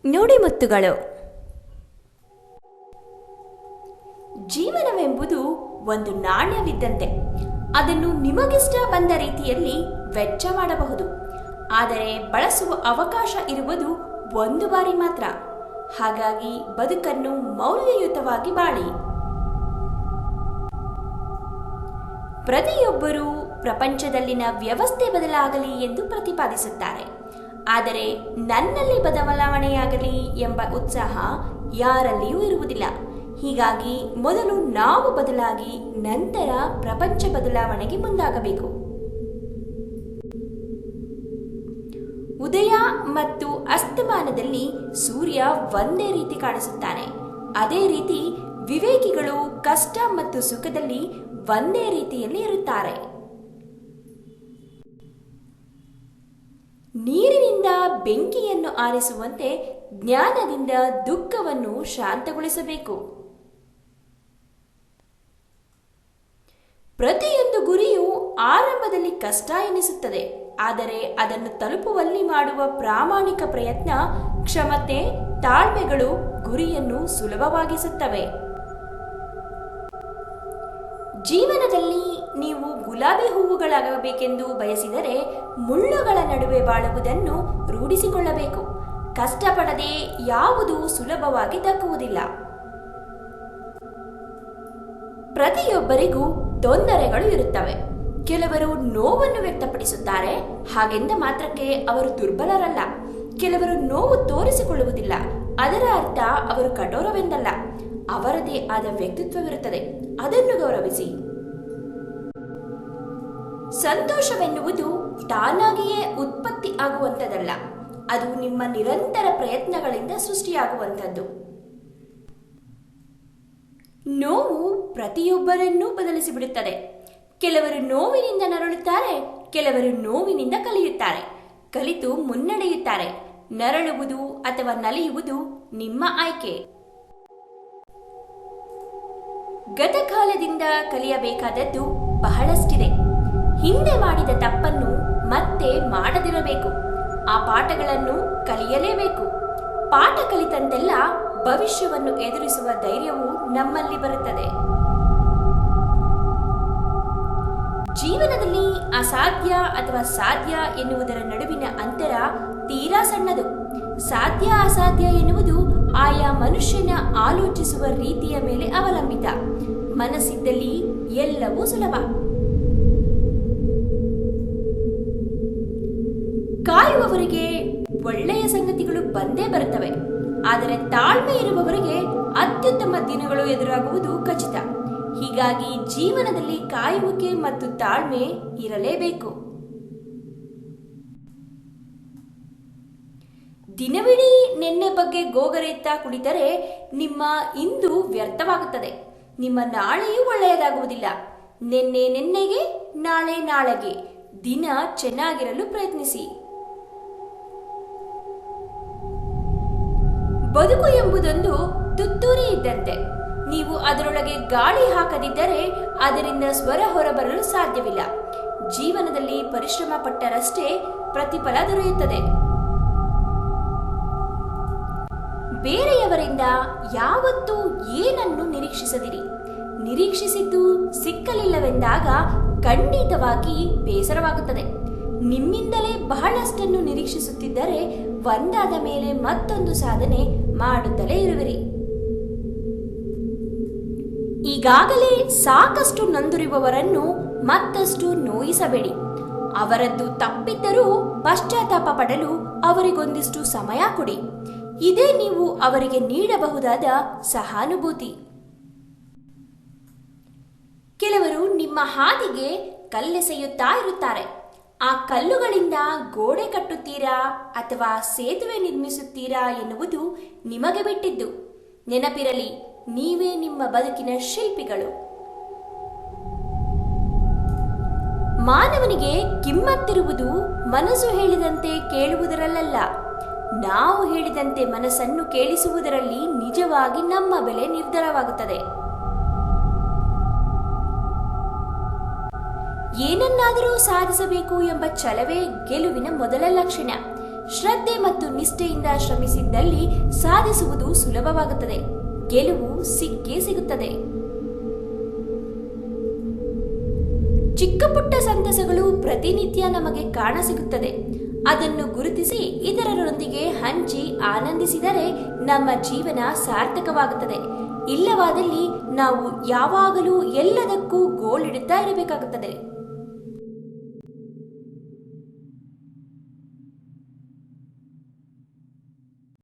ನುಡಿಮುತ್ತುಗಳು. ಜೀವನವೆಂಬುದು ಒಂದು ನಾಣ್ಯವಿದ್ದಂತೆ. ಅದನ್ನು ನಿಮಗಿಷ್ಟ ಬಂದ ರೀತಿಯಲ್ಲಿ ವೆಚ್ಚ ಮಾಡಬಹುದು. ಆದರೆ ಬಳಸುವ ಅವಕಾಶ ಇರುವುದು ಒಂದು ಬಾರಿ ಮಾತ್ರ. ಹಾಗಾಗಿ ಬದುಕನ್ನು ಮೌಲ್ಯಯುತವಾಗಿ ಬಾಳಿ. ಪ್ರತಿಯೊಬ್ಬರೂ ಪ್ರಪಂಚದಲ್ಲಿನ ವ್ಯವಸ್ಥೆ ಬದಲಾಗಲಿ ಎಂದು ಪ್ರತಿಪಾದಿಸುತ್ತಾರೆ. ಆದರೆ ನನ್ನಲ್ಲಿ ಬದಲಾವಣೆಯಾಗಲಿ ಎಂಬ ಉತ್ಸಾಹ ಯಾರಲ್ಲಿಯೂ ಇರುವುದಿಲ್ಲ. ಹೀಗಾಗಿ ಮೊದಲು ನಾವು ಬದಲಾಗಿ ನಂತರ ಪ್ರಪಂಚ ಬದಲಾವಣೆಗೆ ಮುಂದಾಗಬೇಕು. ಉದಯ ಮತ್ತು ಅಸ್ತಮಾನದಲ್ಲಿ ಸೂರ್ಯ ಒಂದೇ ರೀತಿ ಕಾಣಿಸುತ್ತಾನೆ. ಅದೇ ರೀತಿ ವಿವೇಕಿಗಳು ಕಷ್ಟ ಮತ್ತು ಸುಖದಲ್ಲಿ ಒಂದೇ ರೀತಿಯಲ್ಲಿ ಇರುತ್ತಾರೆ. ನೀರಿನಿಂದ ಬೆಂಕಿಯನ್ನು ಆರಿಸುವಂತೆ ಜ್ಞಾನದಿಂದ ದುಃಖವನ್ನು ಶಾಂತಗೊಳಿಸಬೇಕು. ಪ್ರತಿಯೊಂದು ಗುರಿಯು ಆರಂಭದಲ್ಲಿ ಕಷ್ಟ ಎನಿಸುತ್ತದೆ. ಆದರೆ ಅದನ್ನು ತಲುಪುವಲ್ಲಿ ಮಾಡುವ ಪ್ರಾಮಾಣಿಕ ಪ್ರಯತ್ನ, ಕ್ಷಮತೆ, ತಾಳ್ಮೆಗಳು ಗುರಿಯನ್ನು ಸುಲಭವಾಗಿಸುತ್ತವೆ. ಜೀವನದಲ್ಲಿ ನೀವು ಗುಲಾಬಿ ಹೂವುಗಳಾಗಬೇಕೆಂದು ಬಯಸಿದರೆ ಮುಳ್ಳುಗಳ ನಡುವೆ ಬಾಳುವುದನ್ನು ರೂಢಿಸಿಕೊಳ್ಳಬೇಕು. ಕಷ್ಟಪಡದೆ ಯಾವುದೂ ಸುಲಭವಾಗಿ ದಕ್ಕುವುದಿಲ್ಲ. ಪ್ರತಿಯೊಬ್ಬರಿಗೂ ತೊಂದರೆಗಳು ಇರುತ್ತವೆ. ಕೆಲವರು ನೋವನ್ನು ವ್ಯಕ್ತಪಡಿಸುತ್ತಾರೆ. ಹಾಗೆಂದ ಮಾತ್ರಕ್ಕೆ ಅವರು ದುರ್ಬಲರಲ್ಲ. ಕೆಲವರು ನೋವು ತೋರಿಸಿಕೊಳ್ಳುವುದಿಲ್ಲ. ಅದರ ಅರ್ಥ ಅವರು ಕಠೋರವೆಂದಲ್ಲ. ಅವರದೇ ಆದ ವ್ಯಕ್ತಿತ್ವವಿರುತ್ತದೆ. ಅದನ್ನು ಗೌರವಿಸಿ. ಸಂತೋಷವೆನ್ನುವುದು ತಾನಾಗಿಯೇ ಉತ್ಪತ್ತಿ ಆಗುವಂಥದ್ದಲ್ಲ. ಅದು ನಿಮ್ಮ ನಿರಂತರ ಪ್ರಯತ್ನಗಳಿಂದ ಸೃಷ್ಟಿಯಾಗುವಂಥದ್ದು. ನೋವು ಪ್ರತಿಯೊಬ್ಬರನ್ನೂ ಬದಲಿಸಿಬಿಡುತ್ತದೆ. ಕೆಲವರು ನೋವಿನಿಂದ ನರಳುತ್ತಾರೆ. ಕೆಲವರು ನೋವಿನಿಂದ ಕಲಿಯುತ್ತಾರೆ. ಕಲಿತು ಮುನ್ನಡೆಯುತ್ತಾರೆ. ನರಳುವುದು ಅಥವಾ ನಲಿಯುವುದು ನಿಮ್ಮ ಆಯ್ಕೆ. ಗತಕಾಲದಿಂದ ಕಲಿಯಬೇಕಾದದ್ದು ಬಹಳಷ್ಟಿದೆ. ಹಿಂದೆ ಮಾಡಿದ ತಪ್ಪನ್ನು ಮತ್ತೆ ಮಾಡದಿರಬೇಕು. ಆ ಪಾಠಗಳನ್ನು ಕಲಿಯಲೇಬೇಕು. ಪಾಠ ಕಲಿತಂತೆಲ್ಲ ಭವಿಷ್ಯವನ್ನು ಎದುರಿಸುವ ಧೈರ್ಯವು ನಮ್ಮಲ್ಲಿ ಬರುತ್ತದೆ. ಜೀವನದಲ್ಲಿ ಅಸಾಧ್ಯ ಅಥವಾ ಸಾಧ್ಯ ಎನ್ನುವುದರ ನಡುವಿನ ಅಂತರ ತೀರಾ ಸಣ್ಣದು. ಸಾಧ್ಯ ಅಸಾಧ್ಯ ಎನ್ನುವುದು ಆಯಾ ಮನುಷ್ಯನ ಆಲೋಚಿಸುವ ರೀತಿಯ ಮೇಲೆ ಅವಲಂಬಿತ. ಮನಸ್ಸಿದ್ದಲ್ಲಿ ಎಲ್ಲವೂ ಸುಲಭ. ಕಾಯುವವರಿಗೆ ಒಳ್ಳೆಯ ಸಂಗತಿಗಳು ಬಂದೇ ಬರುತ್ತವೆ. ಆದರೆ ತಾಳ್ಮೆ ಇರುವವರಿಗೆ ಅತ್ಯುತ್ತಮ ದಿನಗಳು ಎದುರಾಗುವುದು ಖಚಿತ. ಹೀಗಾಗಿ ಜೀವನದಲ್ಲಿ ಕಾಯುವಿಕೆ ಮತ್ತು ತಾಳ್ಮೆ ಇರಲೇಬೇಕು. ದಿನವಿಡೀ ನಿನ್ನೆ ಬಗ್ಗೆ ಗೋಗರೆಯುತ್ತಾ ಕುಳಿತರೆ ನಿಮ್ಮ ಇಂದು ವ್ಯರ್ಥವಾಗುತ್ತದೆ. ನಿಮ್ಮ ನಾಳೆಯೂ ಒಳ್ಳೆಯದಾಗುವುದಿಲ್ಲ. ನಿನ್ನೆ ನಿನ್ನೆಗೆ, ನಾಳೆ ನಾಳೆಗೆ. ದಿನ ಚೆನ್ನಾಗಿರಲು ಪ್ರಯತ್ನಿಸಿ. ಬದುಕು ಎಂಬುದೊಂದು ತುತ್ತೂರಿ ಇದ್ದಂತೆ. ನೀವು ಅದರೊಳಗೆ ಗಾಳಿ ಹಾಕದಿದ್ದರೆ ಅದರಿಂದ ಸ್ವರ ಹೊರಬರಲು ಸಾಧ್ಯವಿಲ್ಲ. ಜೀವನದಲ್ಲಿ ಪರಿಶ್ರಮ ಪಟ್ಟರಷ್ಟೇ ಪ್ರತಿಫಲ ದೊರೆಯುತ್ತದೆ. ಬೇರೆಯವರಿಂದ ಯಾವತ್ತೂ ಏನನ್ನು ನಿರೀಕ್ಷಿಸದಿರಿ. ನಿರೀಕ್ಷಿಸಿದ್ದು ಸಿಕ್ಕಲಿಲ್ಲವೆಂದಾಗ ಖಂಡಿತವಾಗಿ ಬೇಸರವಾಗುತ್ತದೆ. ನಿಮ್ಮಿಂದಲೇ ಬಹಳಷ್ಟನ್ನು ನಿರೀಕ್ಷಿಸುತ್ತಿದ್ದರೆ ಒಂದಾದ ಮೇಲೆ ಮತ್ತೊಂದು ಸಾಧನೆ ಮಾಡುತ್ತಲೇ ಇರುವಿರಿ. ಈಗಾಗಲೇ ಸಾಕಷ್ಟು ನೊಂದಿರುವವರನ್ನು ಮತ್ತಷ್ಟು ನೋಯಿಸಬೇಡಿ. ಅವರದ್ದು ತಪ್ಪಿದ್ದರೂ ಪಶ್ಚಾತ್ತಾಪ ಪಡಲು ಅವರಿಗೊಂದಿಷ್ಟು ಸಮಯ ಕೊಡಿ. ಇದೇ ನೀವು ಅವರಿಗೆ ನೀಡಬಹುದಾದ ಸಹಾನುಭೂತಿ. ಕೆಲವರು ನಿಮ್ಮ ಹಾದಿಗೆ ಕಲ್ಲೆಸೆಯುತ್ತಾ ಇರುತ್ತಾರೆ. ಆ ಕಲ್ಲುಗಳಿಂದ ಗೋಡೆ ಕಟ್ಟುತ್ತೀರಾ ಅಥವಾ ಸೇತುವೆ ನಿರ್ಮಿಸುತ್ತೀರಾ ಎನ್ನುವುದು ನಿಮಗೆ ಬಿಟ್ಟಿದ್ದು. ನೆನಪಿರಲಿ, ನೀವೇ ನಿಮ್ಮ ಬದುಕಿನ ಶಿಲ್ಪಿಗಳು. ಮಾನವನಿಗೆ ಕಿಮ್ಮತ್ತಿರುವುದು ಮನಸ್ಸು ಹೇಳಿದಂತೆ ಕೇಳುವುದರಲ್ಲ, ನಾವು ಹೇಳಿದಂತೆ ಮನಸ್ಸನ್ನು ಕೇಳಿಸುವುದರಲ್ಲಿ ನಿಜವಾಗಿ ನಮ್ಮ ಬೆಲೆ ನಿರ್ಧಾರವಾಗುತ್ತದೆ. ಏನನ್ನಾದರೂ ಸಾಧಿಸಬೇಕು ಎಂಬ ಛಲವೇ ಗೆಲುವಿನ ಮೊದಲ ಲಕ್ಷಣ. ಶ್ರದ್ಧೆ ಮತ್ತು ನಿಷ್ಠೆಯಿಂದ ಶ್ರಮಿಸಿದ್ದಲ್ಲಿ ಸಾಧಿಸುವುದು ಸುಲಭವಾಗುತ್ತದೆ. ಗೆಲುವು ಸಿಕ್ಕೇ ಸಿಗುತ್ತದೆ. ಚಿಕ್ಕ ಪುಟ್ಟ ಸಂತಸಗಳು ಪ್ರತಿನಿತ್ಯ ನಮಗೆ ಕಾಣಸಿಗುತ್ತದೆ. ಅದನ್ನು ಗುರುತಿಸಿ ಇತರರೊಂದಿಗೆ ಹಂಚಿ ಆನಂದಿಸಿದರೆ ನಮ್ಮ ಜೀವನ ಸಾರ್ಥಕವಾಗುತ್ತದೆ. ಇಲ್ಲವಾದಲ್ಲಿ ನಾವು ಯಾವಾಗಲೂ ಎಲ್ಲದಕ್ಕೂ ಗೋಳಿಡುತ್ತಾ ಇರಬೇಕಾಗುತ್ತದೆ.